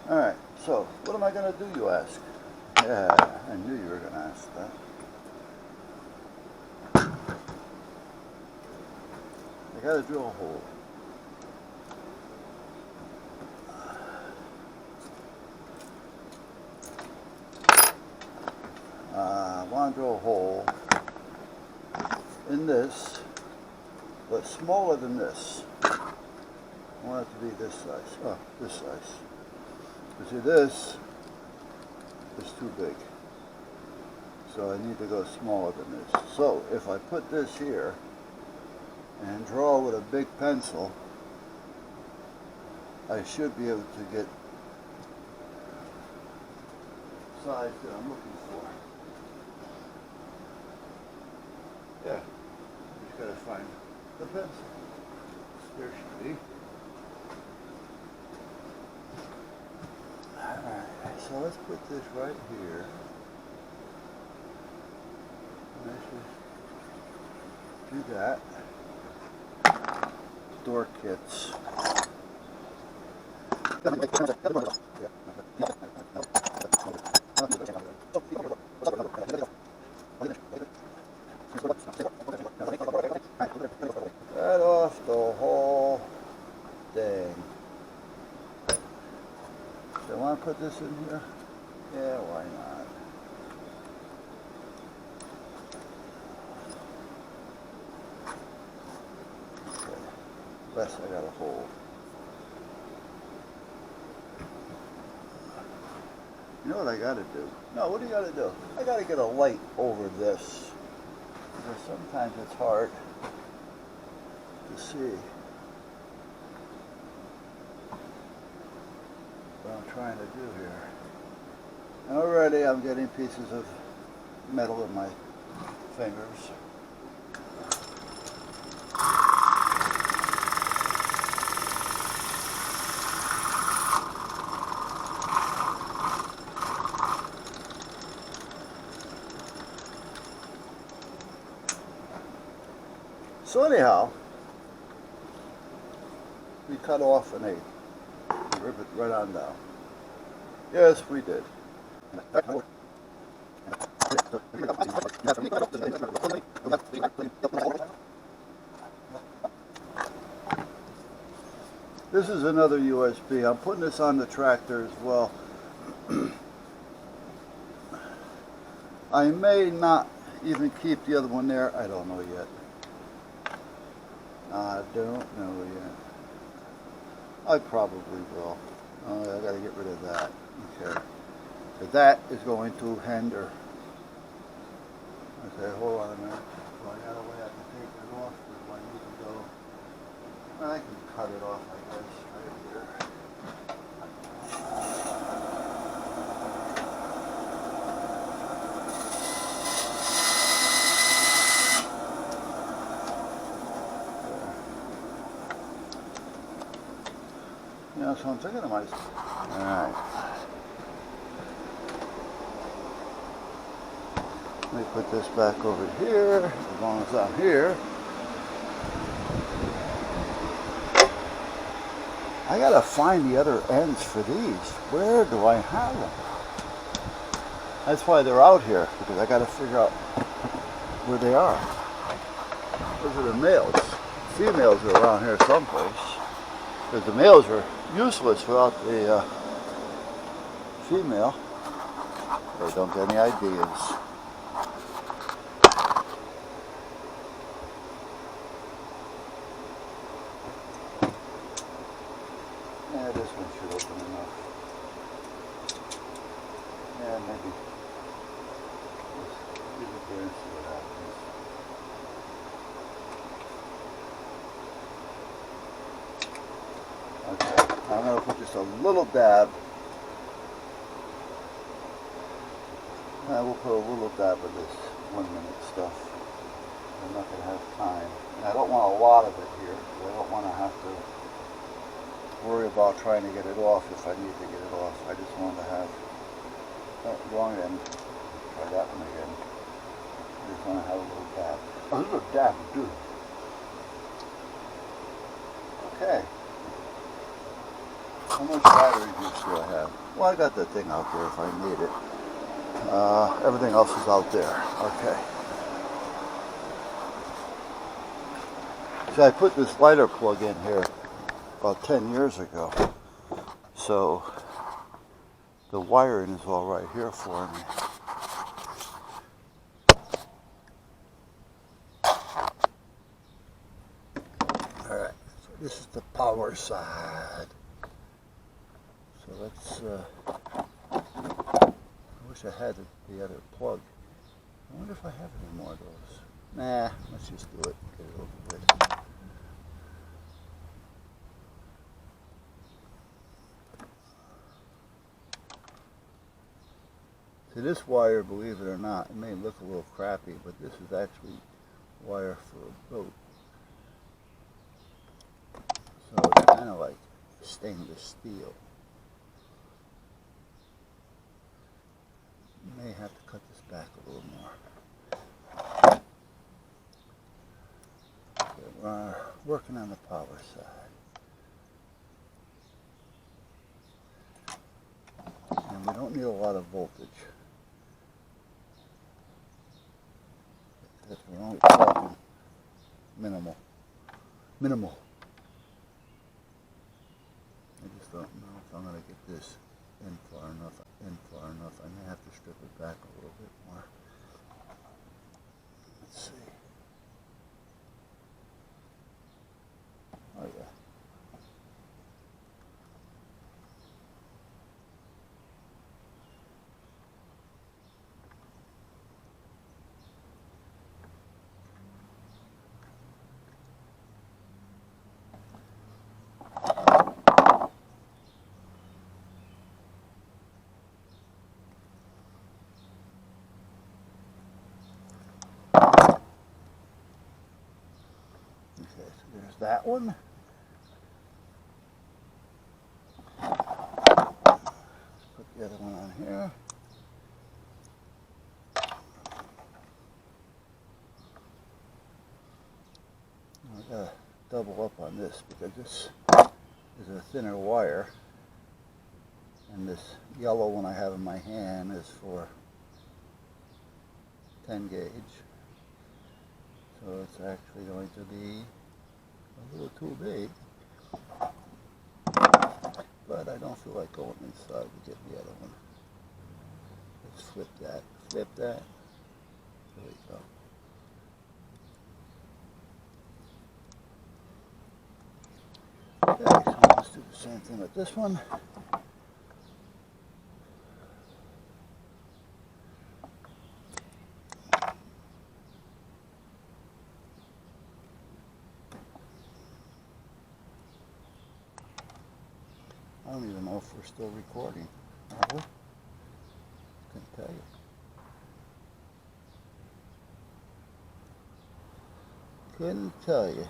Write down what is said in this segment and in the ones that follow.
Alright, so what am I going to do, you ask? Yeah, I knew you were going to ask that. I got to drill a hole. I want to drill a hole in this, but smaller than this. I want it to be this size. Oh, this size. You see, this is too big. So I need to go smaller than this. So if I put this here and draw with a big pencil, I should be able to get the size that I'm looking for. Yeah, just gotta find the pencil. There should be. Alright, so let's put this right here. Let's just do that. Door kits. Cut off the whole thing. Do I want to put this in here? Yeah, why not? Okay. Less I got a hole. You know what I got to do? No, what do you got to do? I got to get a light over this. Because sometimes it's hard to see what I'm trying to do here. And already I'm getting pieces of metal in my fingers. So anyhow, we cut off an 8. Rip it right on down. Yes, we did. This is another USB. I'm putting this on the tractor as well. I may not even keep the other one there. I don't know yet. I don't know yet. I probably will. I gotta get rid of that. Okay. So that is going to hinder. Okay, hold on a minute. So I got a way I can take it off if I need to go. I can cut it off, I guess, right here. Yeah, so I'm thinking to myself. Alright. Let me put this back over here, as long as I'm here. I gotta find the other ends for these. Where do I have them? That's why they're out here, because I gotta figure out where they are. Those are the males. Females are around here someplace. Because the males are useless without the female. They don't get any ideas. Yeah, this one should open enough. Yeah, maybe. Let's leave it there and see what happens. Okay, I'm going to put just a little dab. We'll put a little dab of this 1 minute stuff. I'm not going to have time. And I don't want a lot of it here, because I don't want to have to worry about trying to get it off if I need to get it off. I just want to have that wrong end. Try that one again. I just want to have a little dab. A little dab will do. Okay. How much battery juice do I have? Well, I got that thing out there if I need it. Everything else is out there. Okay. So I put this lighter plug in here about 10 years ago. So the wiring is all right here for me. Alright, so this is the power side. So let's, I wish I had the other plug. I wonder if I have any more of those. Nah, let's just do it. Get it over with. See, this wire, believe it or not, it may look a little crappy, but this is actually wire for a boat. So it's kind of like stainless steel. You may have to cut this back a little more. Okay, we're working on the power side. And we don't need a lot of voltage. Because we're only talking minimal. I just don't know if I'm going to get this in far enough. I may have to strip it back a little bit more. Let's see. Oh yeah. Okay, so there's that one. Put the other one on here. I gotta double up on this because this is a thinner wire, and this yellow one I have in my hand is for 10 gauge. So it's actually going to be a little too big. But I don't feel like going inside to get the other one. Let's flip that. Flip that. There we go. Okay, so let's do the same thing with this one. I don't even know if we're still recording. Are we? Couldn't tell you. Couldn't tell you.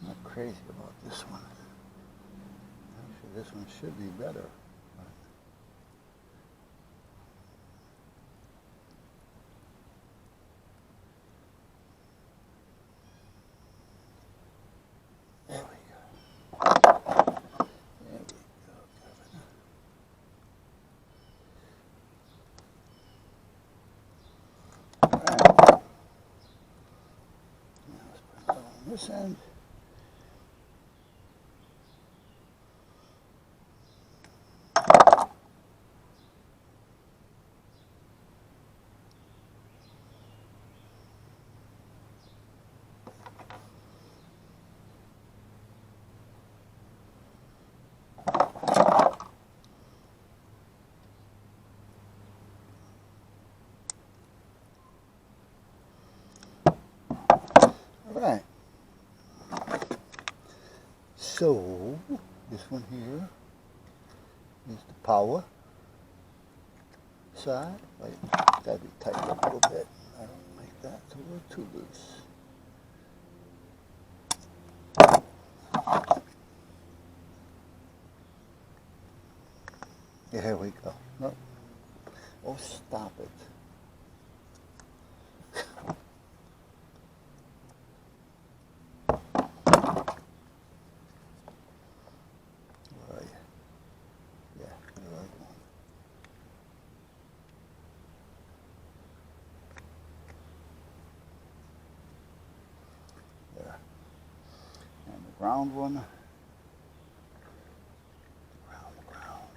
Not crazy about this one. Actually, this one should be better. There we go. There we go, Kevin. All right. Now let's put it on this end. Right. So this one here is the power side. Like, gotta be tightened up a little bit. I don't like that, it's a little too loose. Here we go. Nope. Oh, stop it. Where are you? Yeah, the right one. There. And the ground one. The ground.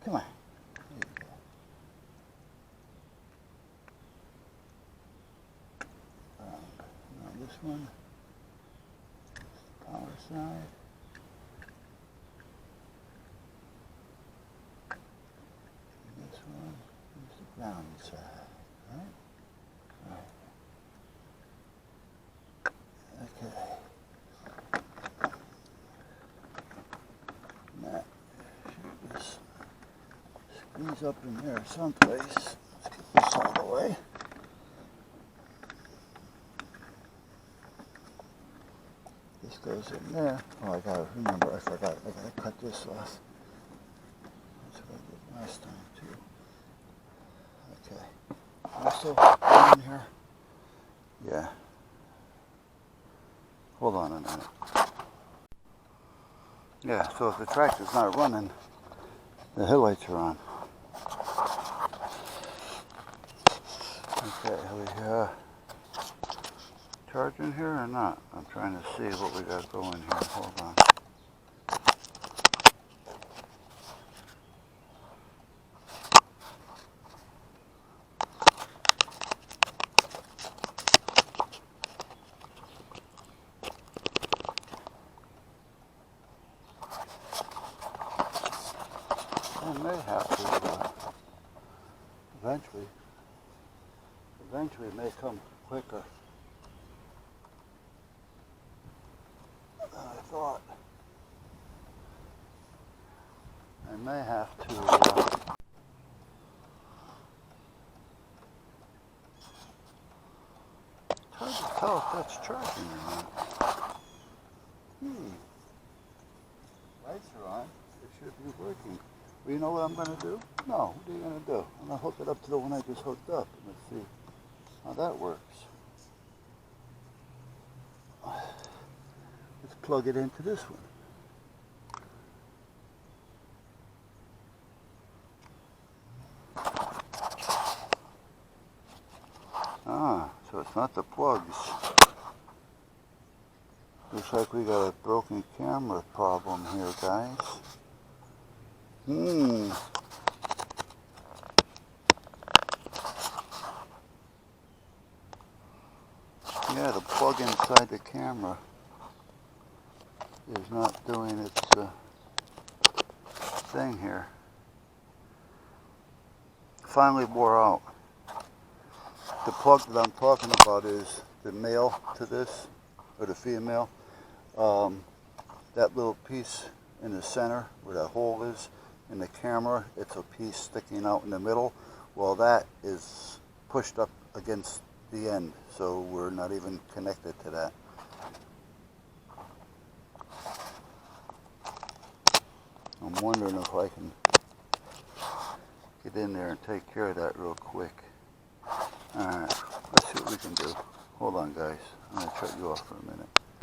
Come on. There you go. Now this one. Power side. And this one is the ground side. Right? Right. Okay. Now, shoot this. Squeeze up in there someplace. Let's get this out of the way. This goes in there. Oh, I gotta remember, I forgot. I gotta cut this off. That's what I did last time too. Okay. Also, in here. Yeah. Hold on a minute. Yeah, so if the tractor's not running, the headlights are on. Okay, are we charging here or not? I'm trying to see what we got going here. Hold on. I may have to eventually it may come quicker than I thought. I may have to it's hard to tell if that's charging or not. Lights are on. It should be working. Well, you know what I'm going to do? No, what are you going to do? I'm going to hook it up to the one I just hooked up. And let's see how that works. Let's plug it into this one. Ah, so it's not the plugs. Looks like we got a broken camera problem here, guys. Yeah, the plug inside the camera is not doing its thing here. Finally wore out. The plug that I'm talking about is the male to this, or the female. That little piece in the center where that hole is in the camera, it's a piece sticking out in the middle. Well, that is pushed up against the end, so we're not even connected to that. I'm wondering if I can get in there and take care of that real quick. Alright, let's see what we can do. Hold on, guys. I'm going to shut you off for a minute.